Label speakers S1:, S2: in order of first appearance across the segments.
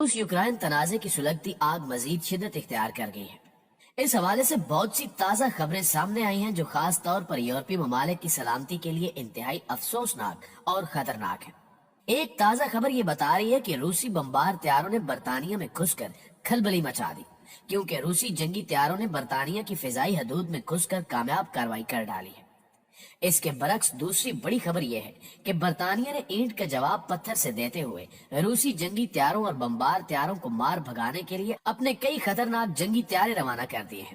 S1: روس یوکرائن تنازع کی سلگتی آگ مزید شدت اختیار کر گئی ہے۔ اس حوالے سے بہت سی تازہ خبریں سامنے آئی ہیں جو خاص طور پر یورپی ممالک کی سلامتی کے لیے انتہائی افسوسناک اور خطرناک ہے۔ ایک تازہ خبر یہ بتا رہی ہے کہ روسی بمبار طیاروں نے برطانیہ میں گھس کر کھلبلی مچا دی، کیونکہ روسی جنگی طیاروں نے برطانیہ کی فضائی حدود میں گھس کر کامیاب کارروائی کر ڈالی ہے۔ اس کے برعکس دوسری بڑی خبر یہ ہے کہ برطانیہ نے اینٹ کا جواب پتھر سے دیتے ہوئے روسی جنگی طیاروں اور بمبار طیاروں کو مار بھگانے کے لیے اپنے کئی خطرناک جنگی طیارے روانہ کر دیے ہیں۔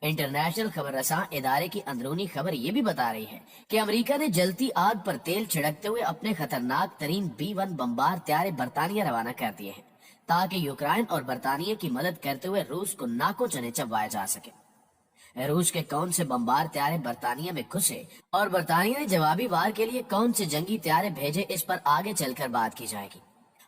S1: انٹرنیشنل خبر رساں ادارے کی اندرونی خبر یہ بھی بتا رہی ہے کہ امریکہ نے جلتی آگ پر تیل چھڑکتے ہوئے اپنے خطرناک ترین B-1 بمبار طیارے برطانیہ روانہ کر دیے ہیں، تاکہ یوکرائن اور برطانیہ کی مدد کرتے ہوئے روس کو ناکوں چنے چبایا جا سکے۔ روس کے کون سے بمبار طیارے برطانیہ میں گھسے اور برطانیہ نے جوابی وار کے لیے کون سے جنگی طیارے بھیجے، اس پر آگے چل کر بات کی جائے گی۔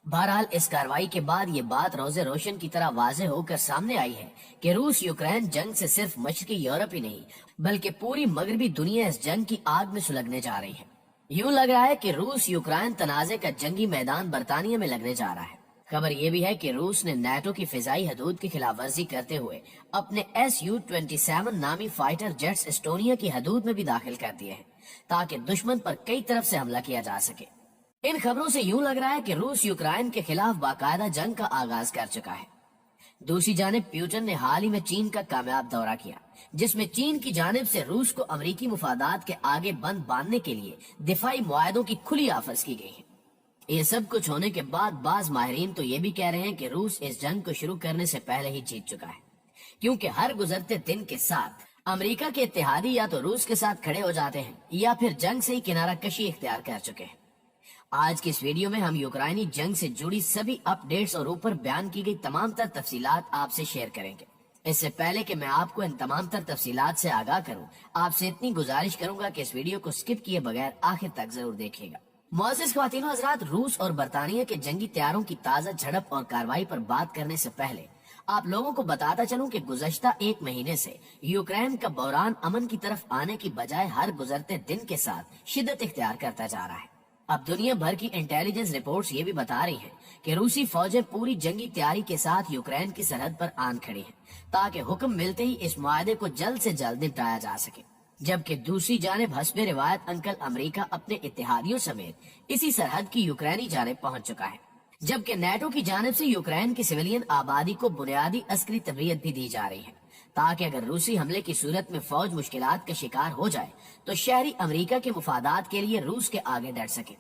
S1: بہرحال اس کارروائی کے بعد یہ بات روزے روشن کی طرح واضح ہو کر سامنے آئی ہے کہ روس یوکرائن جنگ سے صرف مشرقی یورپ ہی نہیں بلکہ پوری مغربی دنیا اس جنگ کی آگ میں سلگنے جا رہی ہے۔ یوں لگ رہا ہے کہ روس یوکرائن تنازع کا جنگی میدان برطانیہ میں لگنے جا رہا ہے۔ خبر یہ بھی ہے کہ روس نے نیٹو کی فضائی حدود کی خلاف ورزی کرتے ہوئے اپنے Su-27 نامی فائٹر جیٹس اسٹونیا کی حدود میں بھی داخل کر دیے ہیں، تاکہ دشمن پر کئی طرف سے حملہ کیا جا سکے۔ ان خبروں سے یوں لگ رہا ہے کہ روس یوکرائن کے خلاف باقاعدہ جنگ کا آغاز کر چکا ہے۔ دوسری جانب پیوٹن نے حال ہی میں چین کا کامیاب دورہ کیا، جس میں چین کی جانب سے روس کو امریکی مفادات کے آگے بند باندھنے کے لیے دفاعی معاہدوں کی کھلی آفرز کی گئی ہے۔ یہ سب کچھ ہونے کے بعد بعض ماہرین تو یہ بھی کہہ رہے ہیں کہ روس اس جنگ کو شروع کرنے سے پہلے ہی جیت چکا ہے، کیونکہ ہر گزرتے دن کے ساتھ امریکہ کے اتحادی یا تو روس کے ساتھ کھڑے ہو جاتے ہیں یا پھر جنگ سے ہی کنارہ کشی اختیار کر چکے ہیں۔ آج کی اس ویڈیو میں ہم یوکرائنی جنگ سے جڑی سبھی اپ ڈیٹس اور اوپر بیان کی گئی تمام تر تفصیلات آپ سے شیئر کریں گے۔ اس سے پہلے کہ میں آپ کو ان تمام تر تفصیلات سے آگاہ کروں، آپ سے اتنی گزارش کروں گا کہ اس ویڈیو کو سکپ کیے بغیر آخر تک ضرور دیکھیے گا۔ معزز خواتین و حضرات، روس اور برطانیہ کے جنگی طیاروں کی تازہ جھڑپ اور کارروائی پر بات کرنے سے پہلے آپ لوگوں کو بتاتا چلوں کہ گزشتہ ایک مہینے سے یوکرائن کا بحران امن کی طرف آنے کی بجائے ہر گزرتے دن کے ساتھ شدت اختیار کرتا جا رہا ہے۔ اب دنیا بھر کی انٹیلیجنس رپورٹس یہ بھی بتا رہی ہیں کہ روسی فوجیں پوری جنگی تیاری کے ساتھ یوکرائن کی سرحد پر آن کھڑی ہیں، تاکہ حکم ملتے ہی اس معاہدے کو جلد سے جلد نپٹایا جا سکے۔ جبکہ دوسری جانب حسب روایت انکل امریکہ اپنے اتحادیوں سمیت اسی سرحد کی یوکرائنی جانب پہنچ چکا ہے، جبکہ نیٹو کی جانب سے یوکرائن کی سویلین آبادی کو بنیادی عسکری تربیت بھی دی جا رہی ہے، تاکہ اگر روسی حملے کی صورت میں فوج مشکلات کا شکار ہو جائے تو شہری امریکہ کے مفادات کے لیے روس کے آگے ڈٹ سکے۔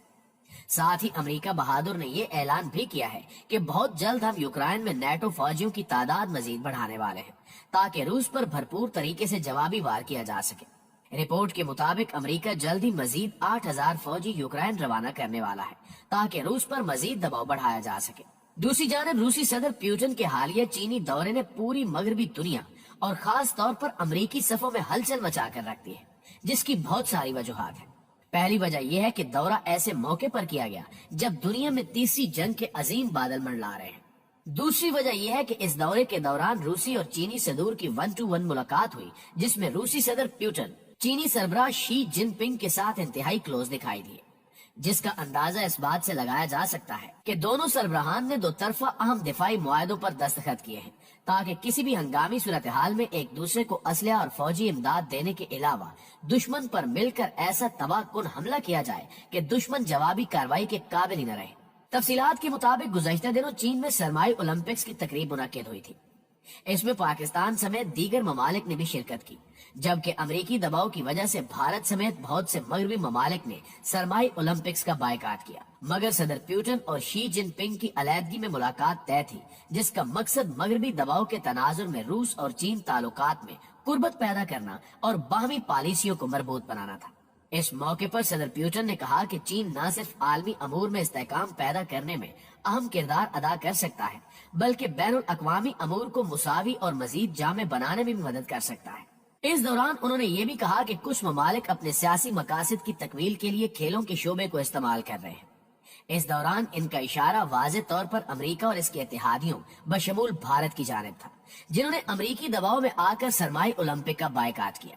S1: ساتھ ہی امریکہ بہادر نے یہ اعلان بھی کیا ہے کہ بہت جلد ہم یوکرائن میں نیٹو فوجیوں کی تعداد مزید بڑھانے والے ہیں، تاکہ روس پر بھرپور طریقے سے جوابی وار کیا جا سکے۔ رپورٹ کے مطابق امریکہ جلد ہی مزید 8,000 فوجی یوکرائن روانہ کرنے والا ہے، تاکہ روس پر مزید دباؤ بڑھایا جا سکے۔ دوسری جانب روسی صدر پیوٹن کے حالیہ چینی دورے نے پوری مغربی دنیا اور خاص طور پر امریکی صفوں میں ہلچل مچا کر رکھ دی ہے، جس کی بہت ساری وجوہات ہیں۔ پہلی وجہ یہ ہے کہ دورہ ایسے موقع پر کیا گیا جب دنیا میں تیسری جنگ کے عظیم بادل منڈلا رہے ہیں۔ دوسری وجہ یہ ہے کہ اس دورے کے دوران روسی اور چینی صدور کی 1-to-1 ملاقات ہوئی، جس میں روسی صدر پیوٹن چینی سربراہ شی جن پنگ کے ساتھ انتہائی کلوز دکھائی دیے، جس کا اندازہ اس بات سے لگایا جا سکتا ہے کہ دونوں سربراہان نے دو طرفہ اہم دفاعی معاہدوں پر دستخط کیے ہیں، تاکہ کسی بھی ہنگامی صورتحال میں ایک دوسرے کو اسلحہ اور فوجی امداد دینے کے علاوہ دشمن پر مل کر ایسا تباہ کن حملہ کیا جائے کہ دشمن جوابی کارروائی کے قابل ہی نہ رہے۔ تفصیلات کے مطابق گزشتہ دنوں چین میں سرمائی اولمپکس کی تقریب منعقد ہوئی تھی۔ اس میں پاکستان سمیت دیگر ممالک نے بھی شرکت کی، جبکہ امریکی دباؤ کی وجہ سے بھارت سمیت بہت سے مغربی ممالک نے سرمائی اولمپکس کا بائیکاٹ کیا، مگر صدر پیوٹن اور شی جن پنگ کی علیحدگی میں ملاقات طے تھی، جس کا مقصد مغربی دباؤ کے تناظر میں روس اور چین تعلقات میں قربت پیدا کرنا اور باہمی پالیسیوں کو مربوط بنانا تھا۔ اس موقع پر صدر پیوٹن نے کہا کہ چین نہ صرف عالمی امور میں استحکام پیدا کرنے میں اہم کردار ادا کر سکتا ہے، بلکہ بین الاقوامی امور کو مساوی اور مزید جامع بنانے میں بھی مدد کر سکتا ہے۔ اس دوران انہوں نے یہ بھی کہا کہ کچھ ممالک اپنے سیاسی مقاصد کی تکمیل کے لیے کھیلوں کے شعبے کو استعمال کر رہے ہیں۔ اس دوران ان کا اشارہ واضح طور پر امریکہ اور اس کے اتحادیوں بشمول بھارت کی جانب تھا، جنہوں نے امریکی دباؤ میں آ کر سرمائی اولمپک کا بائیکاٹ کیا۔